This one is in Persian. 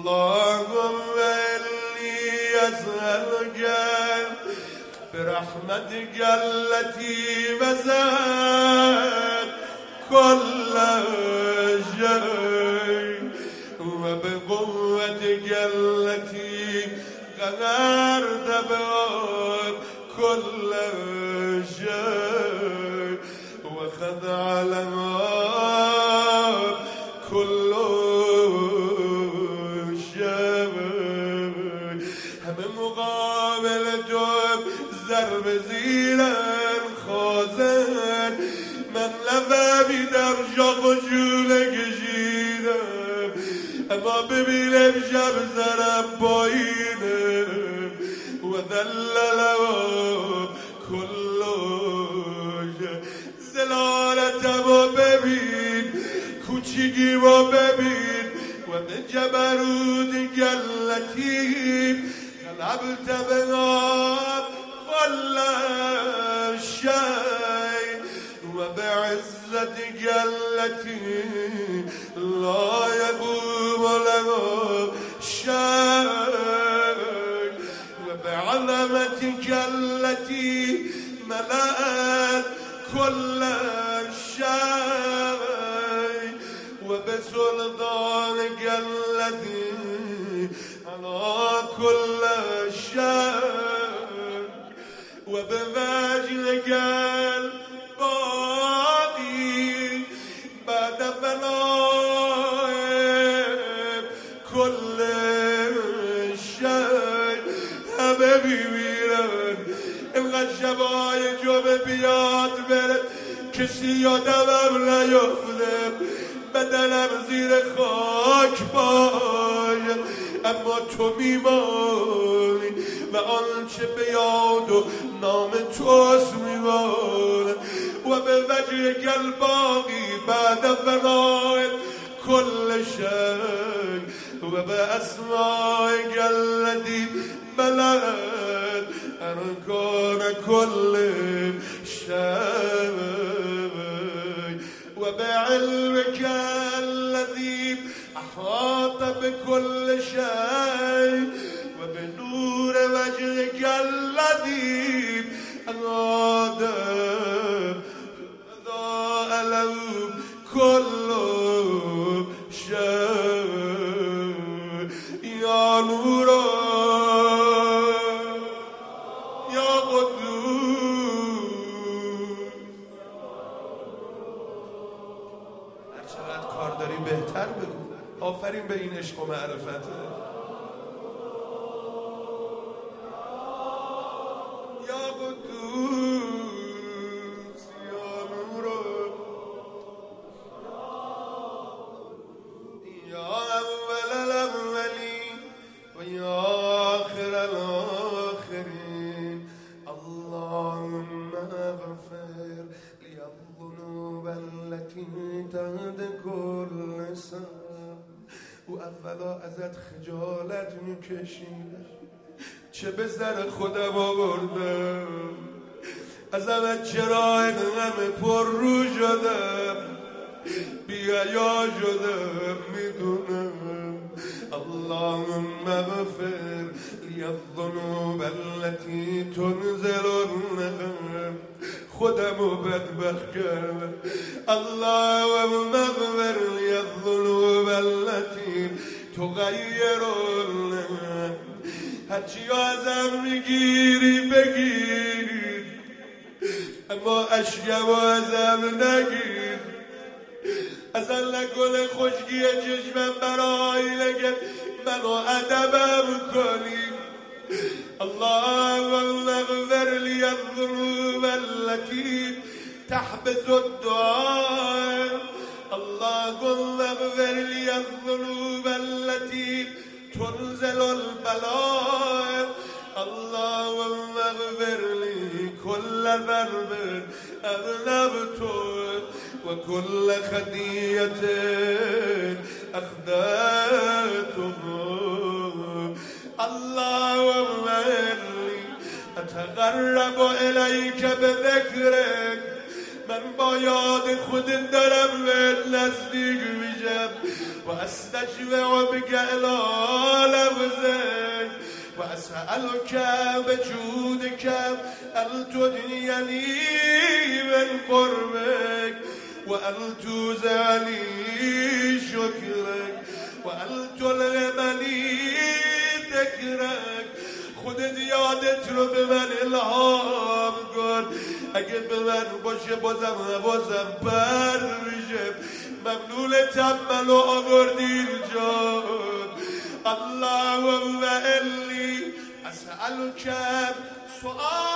اللهم إني أسألك برحمتك التي وسعت كل شيء وبقوتك التي قهرت بها كل شيء وخضع لها كل شيء همه مقابل تو ضرب زیرن خازن من لفظی در شاق و شوله کشیدم اما ببینم شب سرم پایینم و ذللم کل زلالتم و ببین کوچیکی و ببین و به جبروت گلتی غلبت بها كل شيء وبعزتك التي لا يقوم له شيء وبعظمتك التي ملأت كل شيء وبسلطانك الذي على كل شيء وبوجهك الباقي بعد فناء كل شيء همه میمیرن اینقدر شبای جمعه بیاد بره کسی یادم نیفته بدنم زیر خاک باید اما تو میمانی و آنچه به یاد و نام توست میمانه و به وجه الباقی بعد فنای کل شی و به اسماء التي ملأت ارکان کل شی و به علمك الذي احاط بكل شيء وبنور وجهك الذي أراد أضاء له كل شيء يا نور يا قدوس هر چقدر کار داری بهتر بگو آفرین به این عشق و معرفته یا قدوس یا نور یا اول الاولین و یا آخر الاخرین اللهم اغفر لی الذنوب التي تهد كل سن او اولا ازت خجالت میکشیدم چه به سر خودم آوردم ازم چرا اینقدر پر رو شدم بی‌حیا شدم میدونم اللهم اغفر لی الذنوب التي تنزل النقم خودمو بدبخت کردم اللهم اغفر لی الذنوب التي تغیر النقم هرچی ازم میگیری بگیر اما اشکم ازم نگیر ازن نکنه خشکی چشمم برای نگه منو ادبم کنی اللهم اغفر لی الذنوب التي تحبس الدعاء اللهم اغفر لی الذنوب التي تنزل البلاء اللهم اغفر لي كل ذنب أذنبته وكل خطيئة أخطأته اللهم إني أتقرب إليك بذكرك من من با یاد خودت دارم به نزدیک میشم و استشفع بك الی لفظك و اسألك بجودك ان تدنيني من قربك و ان توزعني شكرك و ان تلهمني ذكرك. خودت یادت رو به من الهام کن، اگه به من باشه بازم حواسم بر میشه. ممنونتم منو آوردی اینجا. اللهم انی اسألک سؤال